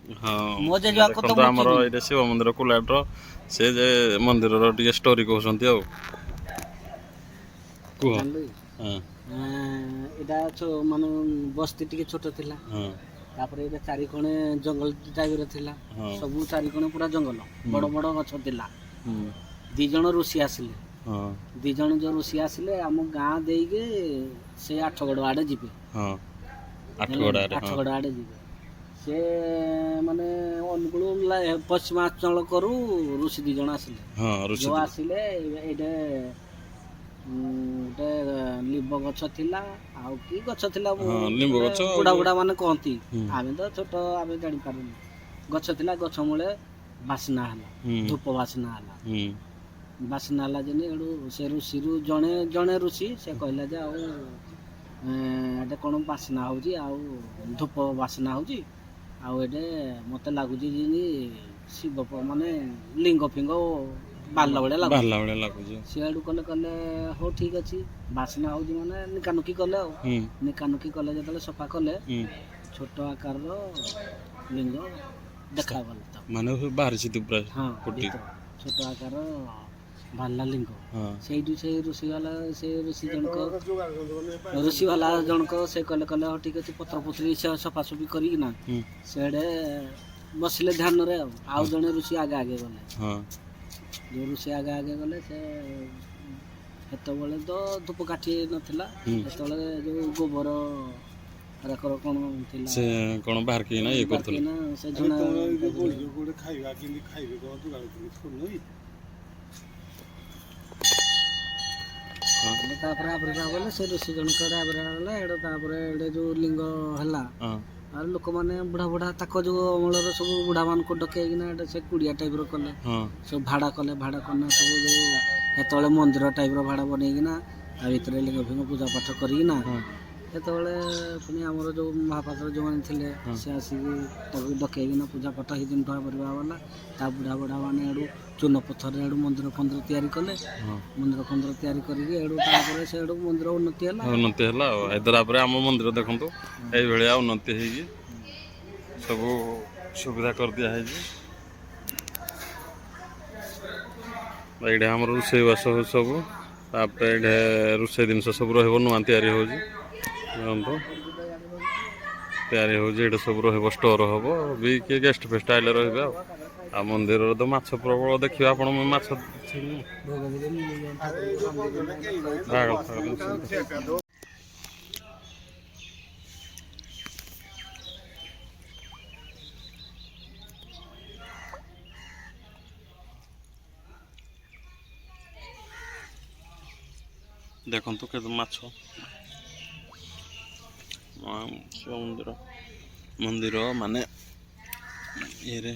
ମୋ ଜେଜେବାପା ତ ଆମର ଏଇଟା ଶିବ ମନ୍ଦିର କୁଲାଟର ସେ ଯେ ମନ୍ଦିରର ଟିକେ ଷ୍ଟୋରି କହୁଛନ୍ତି ଆଉ କୁହ। ଏଇଟା ମାନେ ବସ୍ତି ଟିକେ ଛୋଟ ଥିଲା। ତାପରେ ଏଇଟା ଚାରିକଣେ ଜଙ୍ଗଲ ଟାଇପର ଥିଲା। ସବୁ ଚାରିକଣେ ପୁରା ଜଙ୍ଗଲ, ବଡ଼ ବଡ଼ ଗଛ ଥିଲା। 2 ଜଣ ଋଷି ଆସିଲେ। 2 ଜଣ ଯୋଉ ଋଷି ଆସିଲେ ଆମ ଗାଁ ଦେଇକି ସେ ଆଠଗଡ଼ ଆଡ଼େ ଯିବେ। ଆଠଗଡ଼ ଆଡ଼େ ଯିବେ। ସେ ମାନେ ଅନୁଗୁଳ ପଶ୍ଚିମାଞ୍ଚଳ କରୁ ଋଷି 2 ଜଣ ଆସିଲେ। ଯୋଉ ଆସିଲେ ଏଇଟା ଗୋଟେ ଲିମ୍ବ ଗଛ ଥିଲା, ଆଉ କି ଗଛ ଥିଲା ବୁଢା ମାନେ କହନ୍ତି। ଆମେ ତ ଛୋଟ, ଆମେ ଜାଣିପାରୁନୁ। ଗଛ ଥିଲା, ଗଛ ମୂଳେ ବାସ୍ନା ହେଲା, ଧୂପ ବାସ୍ନା ହେଲା। ବାସ୍ନା ହେଲା ଯେମିତି ଏଠୁ ସେ ଋଷିରୁ ଜଣେ ଋଷି ସେ କହିଲା ଯେ ଆଉ ଏଇଟା କ'ଣ ବାସ୍ନା ହେଉଛି, ଆଉ ଧୂପ ବାସ୍ନା ହେଉଛି, ଆଉ ଏଇଟା ମୋତେ ଲାଗୁଛି ଯେମିତି ଶିବ ମାନେ ଲିଙ୍ଗ ଫିଙ୍ଗ ବାହାରିଲା ଭଳିଆ ଲାଗୁଛି। ସିଆଡ଼ୁ କଲେ ହଉ ଠିକ୍ ଅଛି, ବାସ୍ନା ହେଉଛି ମାନେ ନିକାନୁକି କଲେ। ଆଉ ନିକାନୁକି କଲେ ଯେତେବେଳେ ସଫା କଲେ, ଛୋଟ ଆକାରର ଲିଙ୍ଗ ଦେଖାଗଲା। ମାନେ ବାହାରିଛି ଛୋଟ ଆକାର ବାହାରିଲା ଲିଙ୍ଗ। ସେଇଠୁ ସେ ଋଷି ବାଲା ଜଣକ ସେ କଲେ ହଉ ଠିକ୍ ଅଛି, ପତ୍ରପତ୍ରୀ ସଫାସଫି କରିକିନା ସେଆଡ଼େ ବସିଲେ ଧ୍ୟାନରେ। ଆଉ ଜଣେ ଋଷି ଆଗେ ଗଲେ। ଯେଉଁ ଋଷି ଆଗେ ଗଲେ, ସେ ସେତେବେଳେ ତ ଧୂପକାଠି ନଥିଲା। ସେତେବେଳେ ଯେଉଁ ଗୋବର କ'ଣ ଥିଲା, ସେ କ'ଣ ବାହାରକି ଇଏ କରୁଥିଲେ। ସେ ଝୁଣା ତାପରେ ଆବିର୍ଭାବ ହେଲେ, ସେ ଋଷି ଜଣକ ଆବିର୍ଭାବ ହେଲା। ଏଇଟା ତାପରେ ଏଇଟା ଯେଉଁ ଲିଙ୍ଗ ହେଲା, ଆଉ ଲୋକମାନେ ବୁଢ଼ା ତାଙ୍କ ଯେଉଁ ଅମଳର ସବୁ ବୁଢ଼ାମାନଙ୍କୁ ଡକେଇକିନା ଏଇଟା ସେ କୁଡ଼ିଆ ଟାଇପ୍ର କଲେ। ସବୁ ଭାଡ଼ା କଲେ ସବୁ ଯେଉଁ ସେତେବେଳେ ମନ୍ଦିର ଟାଇପ୍ର ଭାଡ଼ା ବନେଇକିନା ତା ଭିତରେ ଲିଙ୍ଗ ଫିଙ୍ଗ ପୂଜା ପାଠ କରିକିନା, ସେତେବେଳେ ପୁଣି ଆମର ଯେଉଁ ମହାପାତ୍ର ଯେଉଁମାନେ ଥିଲେ, ସେ ଆସିକି ତାକୁ ଡକେଇକିନା ପୂଜା ପାଠ ହେଇଦିନଠୁ ଆବିର୍ଭାବ ହେଲା। ତା ବୁଢ଼ା ମାନେ ଏଠୁ ଚୂନ ପଥରରେ ଏଠୁ ମନ୍ଦିର ତିଆରି କଲେ। ମନ୍ଦିର ତିଆରି କରିକି ଏଠୁ ତାପରେ ସେଠୁ ମନ୍ଦିର ଉନ୍ନତି ହେଲା ଆଉ ହାଇଦ୍ରାବାଦରେ ଆମ ମନ୍ଦିର ଦେଖନ୍ତୁ ଏଇଭଳିଆ ଉନ୍ନତି ହେଇକି ସବୁ ସୁବିଧା କରିଦିଆ ହେଇଛି। ଏଇଟା ଆମର ରୋଷେଇବାସ ସବୁ, ତାପରେ ଏଇଟା ରୋଷେଇ ଜିନିଷ ସବୁ ରହିବ, ନୂଆ ତିଆରି ହେଉଛି। ତିଆରି ହେଉଛି, ଏଇଟା ସବୁ ରହିବ, ଷ୍ଟୋର ହେବ ବି, କିଏ ଗେଷ୍ଟ ଫେଷ୍ଟ ଆଇଲେ ରହିବେ। ଆଉ ମନ୍ଦିରରେ ତ ମାଛ ପ୍ରବଳ ଦେଖିବେ ଆପଣ। ମାଛ ଦେଖନ୍ତୁ କେତେ ମାଛ। ଶିବ ମନ୍ଦିର ମାନେ ଇଏରେ